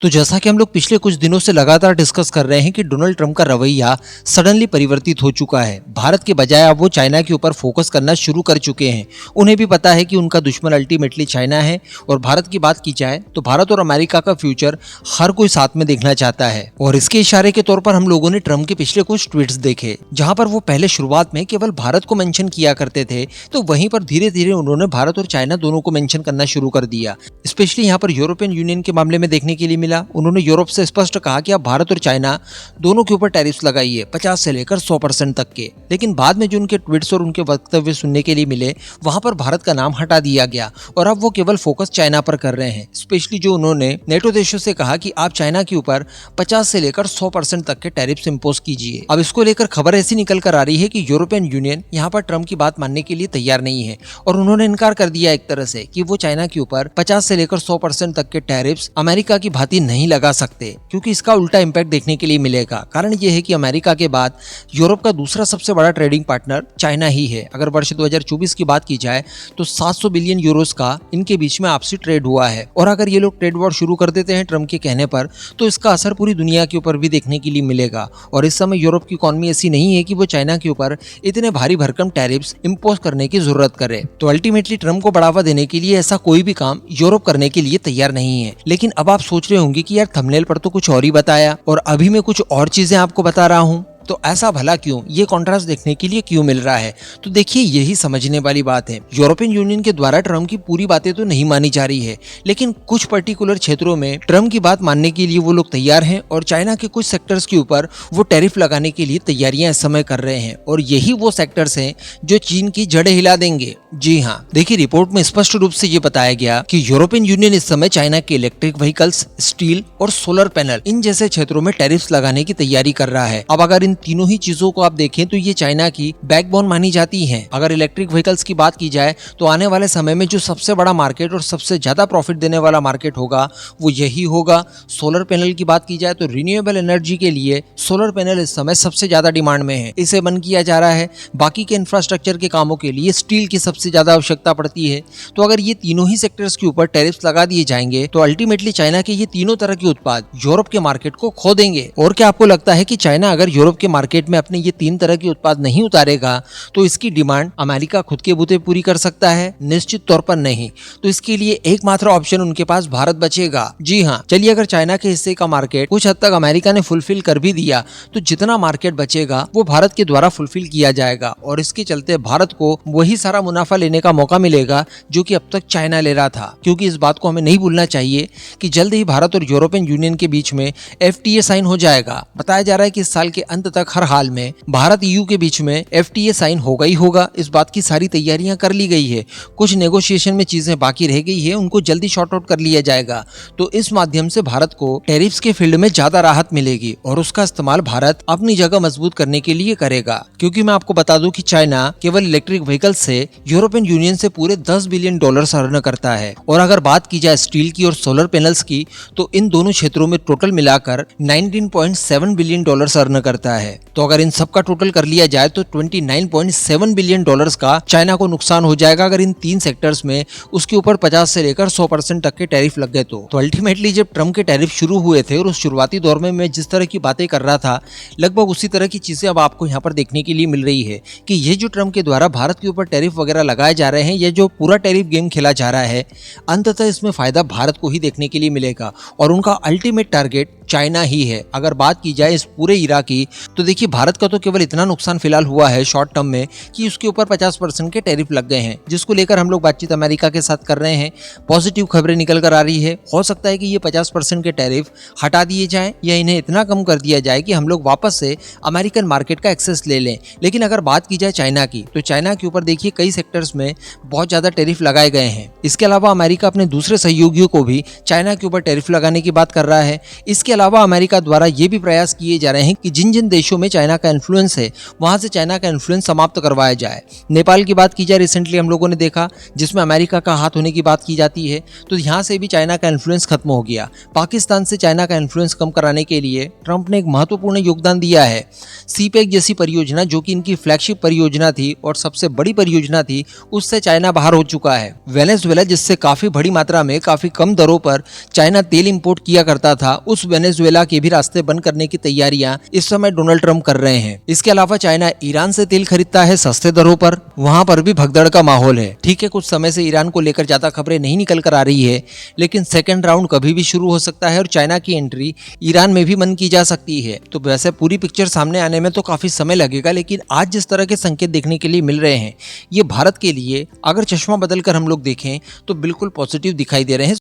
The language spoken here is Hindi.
तो जैसा कि हम लोग पिछले कुछ दिनों से लगातार डिस्कस कर रहे हैं कि डोनाल्ड ट्रंप का रवैया सडनली परिवर्तित हो चुका है। भारत के बजाय अब वो चाइना के ऊपर फोकस करना शुरू कर चुके हैं। उन्हें भी पता है कि उनका दुश्मन अल्टीमेटली चाइना है। और भारत की बात की जाए तो भारत और अमेरिका का फ्यूचर हर कोई साथ में देखना चाहता है। और इसके इशारे के तौर पर हम लोगों ने ट्रंप के पिछले कुछ ट्वीट्स देखे, जहां पर वो पहले शुरुआत में केवल भारत को मेंशन किया करते थे, तो वहीं पर धीरे धीरे उन्होंने भारत और चाइना दोनों को मेंशन करना शुरू कर दिया। स्पेशली यहाँ पर यूरोपियन यूनियन के मामले में देखने के लिए मिला। उन्होंने यूरोप से स्पष्ट कहा कि आप भारत और चाइना दोनों के ऊपर टैरिफ्स लगाइए 50 से लेकर 100% तक के। लेकिन बाद में जो उनके ट्वीट्स और उनके वक्तव्य सुनने के लिए मिले, वहां पर भारत का नाम हटा दिया गया और अब वो केवल फोकस चाइना पर कर रहे हैं। स्पेशली जो उन्होंने नेटो देशों से कहा कि आप चाइना के ऊपर 50 से लेकर 100% तक के टैरिफ्स इंपोज कीजिए। अब इसको लेकर खबर ऐसी निकल कर आ रही है कि यूरोपियन यूनियन यहाँ पर ट्रंप की बात मानने के लिए तैयार नहीं है और उन्होंने इनकार कर दिया एक तरह से कि वो चाइना के ऊपर 50 से लेकर 100% तक के टैरिफ्स अमेरिका की भांति नहीं लगा सकते, क्योंकि इसका उल्टा इंपैक्ट देखने के लिए मिलेगा। कारण यह है कि अमेरिका के बाद यूरोप का दूसरा सबसे बड़ा ट्रेडिंग पार्टनर चाइना ही है। अगर वर्ष 2024 की बात की जाए तो 700 बिलियन यूरोस का इनके बीच में आपसी ट्रेड हुआ है। और अगर ये लोग ट्रेड वॉर शुरू कर देते हैं ट्रंप के कहने पर, तो इसका असर पूरी दुनिया के ऊपर भी देखने के लिए मिलेगा। और इस समय यूरोप की इकोनॉमी ऐसी नहीं है कि वो चाइना के ऊपर इतने भारी भरकम टैरिफ्स इंपोज करने की जरूरत करे। तो अल्टीमेटली ट्रंप को बढ़ावा देने के लिए ऐसा कोई भी काम यूरोप करने के लिए तैयार नहीं है। लेकिन अब आप सोच रहे होंगे कि यार थंबनेल पर तो कुछ और ही बताया और अभी मैं कुछ और चीजें आपको बता रहा हूँ, तो ऐसा भला क्यों, ये कॉन्ट्रास्ट देखने के लिए क्यों मिल रहा है? तो देखिए, यही समझने वाली बात है। यूरोपियन यूनियन के द्वारा ट्रंप की पूरी बातें तो नहीं मानी जा रही है, लेकिन कुछ पर्टिकुलर क्षेत्रों में ट्रंप की बात मानने के लिए वो लोग तैयार हैं और चाइना के कुछ सेक्टर्स के ऊपर वो टैरिफ लगाने के लिए तैयारियां इस समय कर रहे हैं। और यही वो सेक्टर्स हैं जो चीन की जड़ें हिला देंगे। जी हाँ, देखिए, रिपोर्ट में स्पष्ट रूप से ये बताया गया कि यूरोपियन यूनियन इस समय चाइना के इलेक्ट्रिक व्हीकल्स, स्टील और सोलर पैनल, इन जैसे क्षेत्रों में टैरिफ्स लगाने की तैयारी कर रहा है। अब अगर इन तीनों ही चीजों को आप देखें तो ये चाइना की बैकबोन मानी जाती हैं। अगर इलेक्ट्रिक व्हीकल्स की बात की जाए तो आने वाले समय में जो सबसे बड़ा मार्केट और सबसे ज्यादा प्रॉफिट देने वाला मार्केट होगा वो यही होगा। सोलर पैनल की बात की जाए तो रिन्यूएबल एनर्जी के लिए सोलर पैनल इस समय सबसे ज्यादा डिमांड में है, इसे बंद किया जा रहा है। बाकी के इंफ्रास्ट्रक्चर के कामों के लिए स्टील की सबसे ज्यादा आवश्यकता पड़ती है। तो अगर ये तीनों ही सेक्टर्स के ऊपर टैरिफ्स लगा दिए जाएंगे तो अल्टीमेटली चाइना के ये तीनों तरह के उत्पाद यूरोप के मार्केट को खो देंगे। और क्या आपको लगता है कि चाइना अगर यूरोप के मार्केट में अपने ये तीन तरह के उत्पाद नहीं उतारेगा तो इसकी डिमांड अमेरिका खुद के बूते पूरी कर सकता है? निश्चित तौर पर नहीं। तो इसके लिए एकमात्र ऑप्शन उनके पास भारत बचेगा। जी हाँ, चलिए, अगर चाइना के हिस्से का मार्केट कुछ हद तक अमेरिका ने फुलफिल कर भी दिया तो जितना मार्केट बचेगा वो भारत के द्वारा फुलफिल किया जाएगा और इसके चलते भारत को वही सारा मुनाफा लेने का मौका मिलेगा जो कि अब तक चाइना ले रहा था। क्योंकि इस बात को हमें नहीं भूलना चाहिए कि जल्द ही भारत और यूरोपियन यूनियन के बीच में FTA साइन हो जाएगा। बताया जा रहा है कि इस साल के अंत तक हर हाल में भारत EU के बीच में FTA साइन होगा ही होगा। इस बात की सारी तैयारियां कर ली गई है। कुछ नेगोशिएशन में चीजें बाकी रह गई है, उनको जल्दी शॉर्ट आउट कर लिया जाएगा। तो इस माध्यम से भारत को टैरिफ्स के फील्ड में ज्यादा राहत मिलेगी और उसका इस्तेमाल भारत अपनी जगह मजबूत करने के लिए करेगा। क्योंकि मैं आपको बता दूं कि चाइना केवल इलेक्ट्रिक व्हीकल से यूरोपियन यूनियन से पूरे $10 बिलियन अर्न करता है। और अगर बात की जाए स्टील की और सोलर पैनल्स की तो इन दोनों क्षेत्रों में टोटल मिलाकर $19.7 बिलियन अर्न करता है। तो अगर इन सब का टोटल कर लिया जाए तो $29.7 बिलियन का चाइना को नुकसान हो जाएगा अगर इन तीन सेक्टर्स में उसके ऊपर 50 से लेकर 100% तक के टैरिफ लग गए। तो अल्टीमेटली जब ट्रंप के टैरिफ शुरू हुए थे और उस शुरुआती दौर में मैं जिस तरह की बातें कर रहा था, लगभग उसी तरह की चीजें अब आपको यहाँ पर देखने के लिए मिल रही है कि ये जो ट्रंप के द्वारा भारत के ऊपर टैरिफ वगैरह लगाए जा रहे हैं, ये जो पूरा टैरिफ गेम खेला जा रहा है, अंततः इसमें फायदा भारत को ही देखने के लिए मिलेगा और उनका अल्टीमेट टारगेट चाइना ही है। अगर बात की जाए इस पूरे इरा की तो देखिए, भारत का तो केवल इतना नुकसान फिलहाल हुआ है शॉर्ट टर्म में कि उसके ऊपर 50% के टैरिफ लग गए हैं, जिसको लेकर हम लोग बातचीत अमेरिका के साथ कर रहे हैं। पॉजिटिव खबरें निकल कर आ रही है। हो सकता है कि ये 50% के टैरिफ हटा दिए जाएं या इन्हें इतना कम कर दिया जाए कि हम लोग वापस से अमेरिकन मार्केट का एक्सेस ले लें। लेकिन अगर बात की जाए चाइना की तो चाइना के ऊपर देखिए कई सेक्टर्स में बहुत ज्यादा टैरिफ लगाए गए हैं। इसके अलावा अमेरिका अपने दूसरे सहयोगियों को भी चाइना के ऊपर टैरिफ लगाने की बात कर रहा है। इसके अलावा अमेरिका द्वारा ये भी प्रयास किए जा रहे हैं कि जिन जिन देशों में चाइना का इन्फ्लुएंस है वहां से चाइना का इन्फ्लुएंस समाप्त करवाया जाए। नेपाल की बात की जाए, रिसेंटली हम लोगों ने देखा जिसमें अमेरिका का हाथ होने की बात की जाती है, तो यहाँ से भी चाइना का इन्फ्लुएंस खत्म हो गया। पाकिस्तान से चाइना का इन्फ्लुएंस कम कराने के लिए ट्रंप ने एक महत्वपूर्ण योगदान दिया है। सीपेक जैसी परियोजना, जो कि इनकी फ्लैगशिप परियोजना थी और सबसे बड़ी परियोजना थी, उससे चाइना बाहर हो चुका है। वेनेजुएला, जिससे काफी बड़ी मात्रा में काफी कम दरों पर चाइना तेल इंपोर्ट किया करता था, उस वेनेजुएला के भी रास्ते बंद करने की तैयारियां इस समय डोनाल्ड ट्रंप कर रहे हैं। इसके अलावा चाइना ईरान से तेल खरीदता है सस्ते दरों पर, वहां पर भी भगदड़ का माहौल है। ठीक है, कुछ समय से ईरान को लेकर ज्यादा खबरें नहीं निकल कर आ रही है, लेकिन सेकेंड राउंड कभी भी शुरू हो सकता है और चाइना की एंट्री ईरान में भी मन की जा सकती है। तो वैसे पूरी पिक्चर सामने आने में तो काफी समय लगेगा, लेकिन आज जिस तरह के संकेत देखने के लिए मिल रहे हैं, ये भारत के लिए अगर चश्मा बदलकर हम लोग देखें तो बिल्कुल पॉजिटिव दिखाई दे रहे हैं।